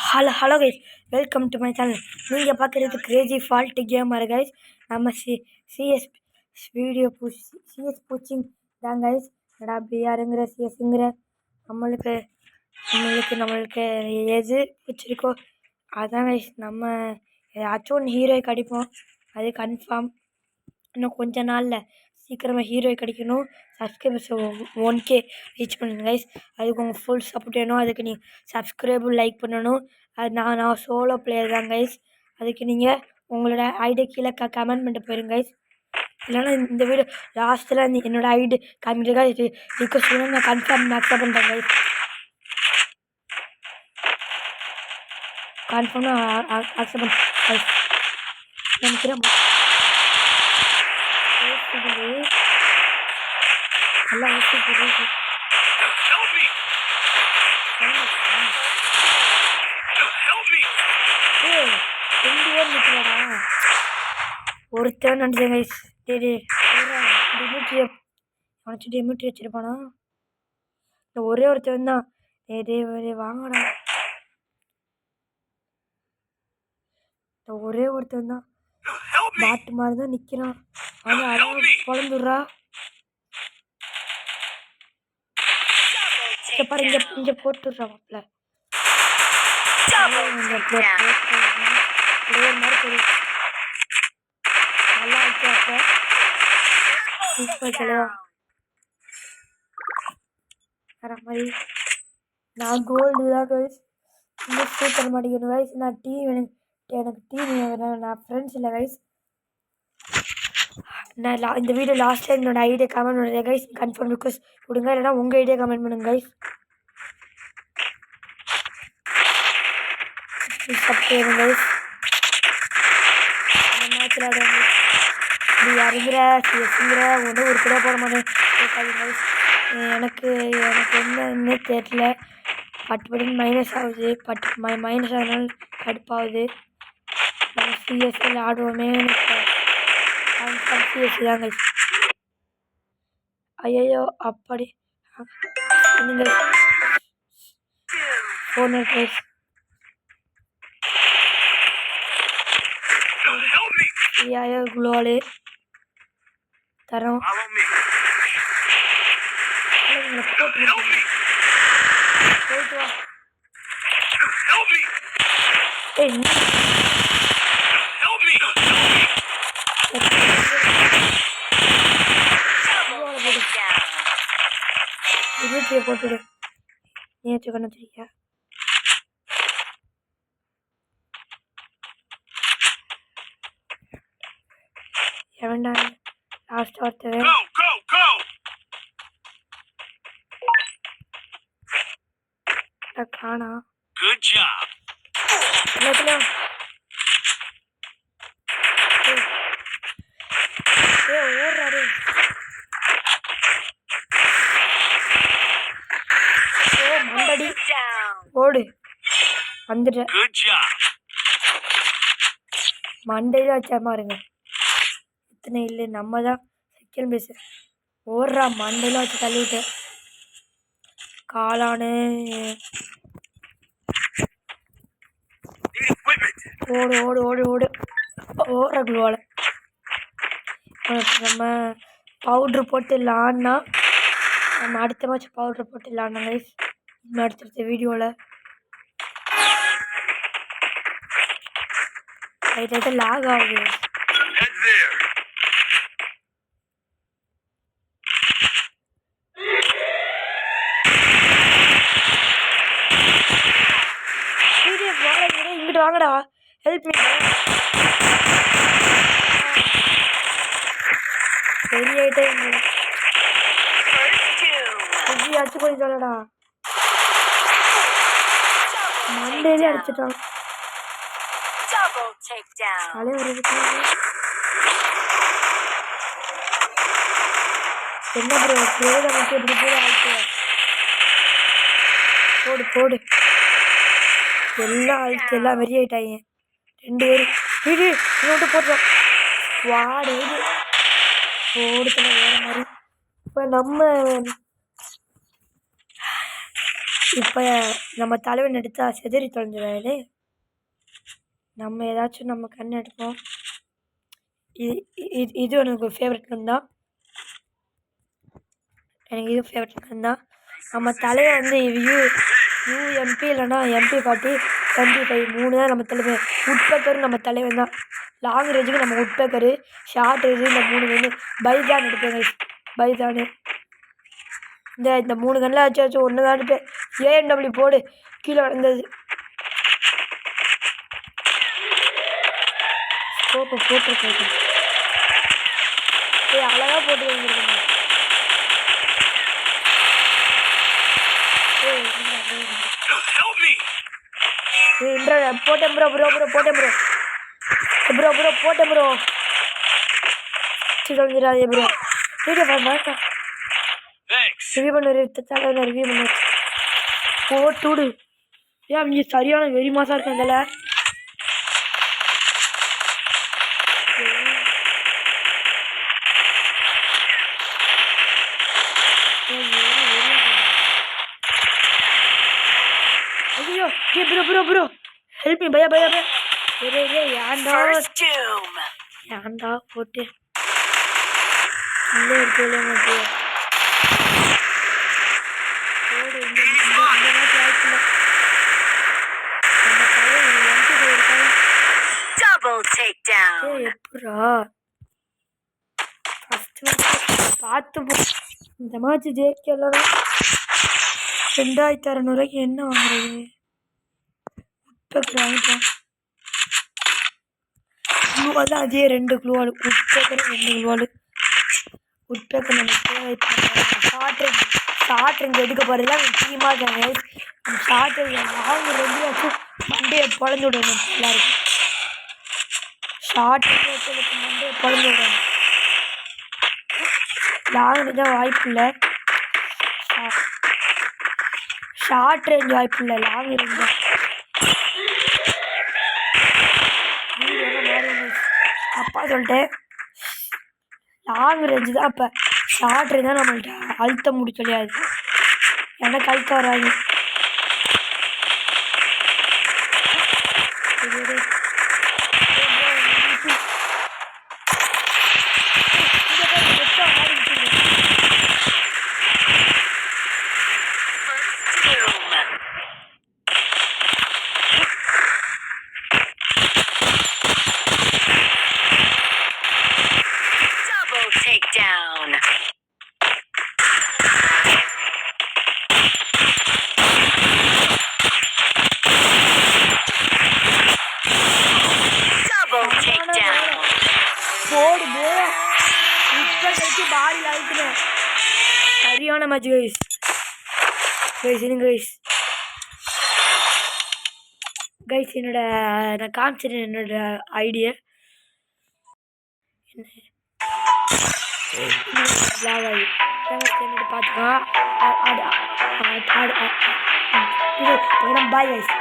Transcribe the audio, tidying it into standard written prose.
Hello guys, welcome to my channel. நீங்கள் பார்க்குறது crazy fault gamer guys. நம்ம CS video CS பூச்சிங் தான் guys. என்னடா பிஆருங்கிற சிஎஸ்ங்கிற நம்மளுக்கு எது பிடிச்சிருக்கோ அதான் கைஸ். நம்ம ஏதாச்சும் ஒன்று ஹீரோய்க்கு அடிப்போம், அது கன்ஃபார்ம். இன்னும் கொஞ்ச நாளில் சீக்கிரமாக ஹீரோய்க்கு அடிக்கணும். சப்ஸ்கிரைபர்ஸ் 1K ரீச் பண்ணுங்க கைஸ். அதுக்கு உங்கள் ஃபுல் சப்போர்ட் வேணும். அதுக்கு நீங்கள் சப்ஸ்கிரைபும் லைக் பண்ணணும். அது நான் சோலோ பிளேயர் தான் கைஸ். அதுக்கு நீங்கள் உங்களோட ஐடி கீழே கமெண்ட் பண்ணிட்டு போயிருங்க கைஸ். இல்லைன்னா இந்த வீடியோ லாஸ்ட்டில் என்னோடய ஐடி காமிக்கிறதா ரிக்வஸ்ட் பண்ணி நான் கன்ஃபார்ம் அக்செப்ட் பண்ணுறேன் கைஸ். கன்ஃபார்மாக அக்செப்ட் பண்ணுறேன் கைஸ். நினைக்கிறேன் நல்லா ஊசி போடுறது. ஒருத்தன் நினைச்சேன் கைஸ். டிமிட்ரி வச்சிருப்பானா? இந்த ஒரே ஒருத்தன் தான். வாங்கடா, இந்த ஒரே ஒருத்தன் தான் பாட்டு மாதிரி தான் நிற்கிறான். ஆனால் அதான் குழந்துடுறா. பாரு, இங்கே போட்டுடுறா மாப்பிள்ள. மாதிரி தெரியும். நல்லா இருக்கு. சூப்பர் தலைவா. வேற மாதிரி நான் கோல்டு தான் கைஸ். இன்னும் சூப்பர் மாட்டேங்கணும் கைஸ். நான் எனக்கு டீம் நான் ஃப்ரெண்ட்ஸ் இல்லை கைஸ். நான் இந்த வீடியோ லாஸ்ட்டில் என்னோட ஐடியா கமெண்ட் பண்ணுறேன் கைஸ். கன்ஃபார்ம் ரிக்வஸ்ட் கொடுங்க, இல்லைனா உங்கள் ஐடியா கமெண்ட் பண்ணுங்க கைஸ். Subscribe guys. அந்த மேட்சில் இப்படி அறிகிற சிஎஸ்ங்கிற ஒன்றும் ஒரு கூட போட மாட்டேன் கைஸ். எனக்கு என்னன்னே தெரியல. பட்டு மைனஸ் ஆகுது. மைனஸ் ஆகுதுனால கடுப்பாகுது. நம்ம சிஎஸ்சில் ஆடுவோமே. சிஎஸ்சி தாங்க. ஐயோ அப்படி நீங்கள் ஃபோன் கைஸ். ஐயோ குளோலு தரோம். போயிட்டு வா. டிமிட்ரியை போட்டுடு. நேற்று கண்ணு தெரியா? எவன்டா லாஸ்ட் வார்த்தை? காணா. எல்லாத்துலயும் ஓடுறாரு. மண்டடி ஓடு வந்துட்ட. மண்டையில வச்சா பாருங்க. இத்தனை இல்லை, நம்ம தான் செகண்ட் பிளேஸ். ஓடுறா, மண்டையில வச்சு தள்ளிவிட்டு காலானு. ஓடு ஓடு ஓடு ஓடு ஓடுற குளோல. நம்ம பவுட்ரு போட்டு விளாட்னா, நம்ம அடுத்த மேட்ச் பவுட்ரு போட்டு விளாட்னா கைஸ். இன்னும் அடுத்த வீடியோவில் லைட்டாக லாக் ஆகுது. இங்கிட்டு வாங்கடா, ஹெல்ப் மீ. வெளியாயிட்டே அடிச்சு போய் சொல்லடா. மண்டேலே அடிச்சுட்டான். அலே ஒரு என்ன ப்ரோ பேரை மட்டும் இப்படி போட ஆயிட்டு. போடு போடு. எல்லாம் ஆயிடுச்சு, எல்லாம் வெறி ஆயிட்டாங்க. 2 பேர் வீடு இன்னொன்று போடுறோம். வாடு போடுத்துல வேற மாதிரி. இப்போ நம்ம இப்போ நம்ம தலைவன் எடுத்தா செதறி தொலைஞ்சிடாது. நம்ம ஏதாச்சும் நம்ம கண் எடுப்போம். இது எனக்கு ஃபேவரட் கன் தான். எனக்கு இது ஃபேவரட் கன் தான். நம்ம தலைவன் வந்து யூஎம்பி இல்லைன்னா MP40 MP5 3 தான் நம்ம தலைவன். உட்பேக்கரும் நம்ம தலைவன் தான். லாங் ரேஞ்சுக்கு நம்ம உட்பேக்கரு, ஷார்ட் ரேஞ்சு இந்த 3 கன்று. பைதான் எடுப்பேங்க. பைதானு இந்த 3 கண்ணில் ஆச்சு ஒன்று தான் எடுப்பேன். AMW போடு கீழே வந்தது. ஸ்கோப்பை போட்டுருக்கேன். அழகாக போட்டு வந்துருக்கேன். போட்டேன் ப்ரோ போட்டேன் ப்ரோ தொலைஞ்சிடாதே ப்ரோ. வீடியோ பார்க்க ரிவ்யூ பண்ண போட்டுடு. ஏன் அவங்க சரியான வெறி மாசம் இருக்கும் இதில். ஐயோ ப்ரோ ஹெல்ப் மீ பையா ஏன்டா போட்டு உள்ளே இருக்கல போடு. எப்படா பார்த்து இந்த மாதிரி ஜெயிக்கலாம். 2600 என்ன வாங்குறது? வாங்கிட்டேன். க்ளூவால் தான் அதே 2 க்ளூவால் உட்பேக்கர் 2 க்ளூவால். உட்பேக்கர் நம்ம ஷார்ட் ரேஞ்ச் எடுக்க போகிறதுல டீமாக இருக்காங்க. ஷார்ட் ரேஞ்ச் லாங் ரேஞ்சாச்சும் மண்டையை பொழந்து விடணும். எல்லாருக்கும் ஷார்ட் ரேஞ்ச் வச்சு மண்டையை பொழந்து விடணும். லாங் ரேஞ்சாக வாய்ப்பு இல்லை. ஷார்ட் ரேஞ்ச் வாய்ப்பு இல்லை. லாங் ரேஞ்ச் தான். அப்பா சொல்லிட்டேன் லாங் ரேஞ்சு தான். அப்போ ஷார்ட் ரேஞ்ச் தான் நம்மள்கிட்ட அழுத்த முடிய சொல்லியாது. எனக்கு அழுத்த வராது. போடு இப்போ கழிச்சு பாடியில் அழுத்துனேன். சரியான மேட்ச் கைஸ். நான் காமிச்சிட்டேன் என்னோட ஐடியா. என்னோட பார்த்துக்கோ. Bye guys.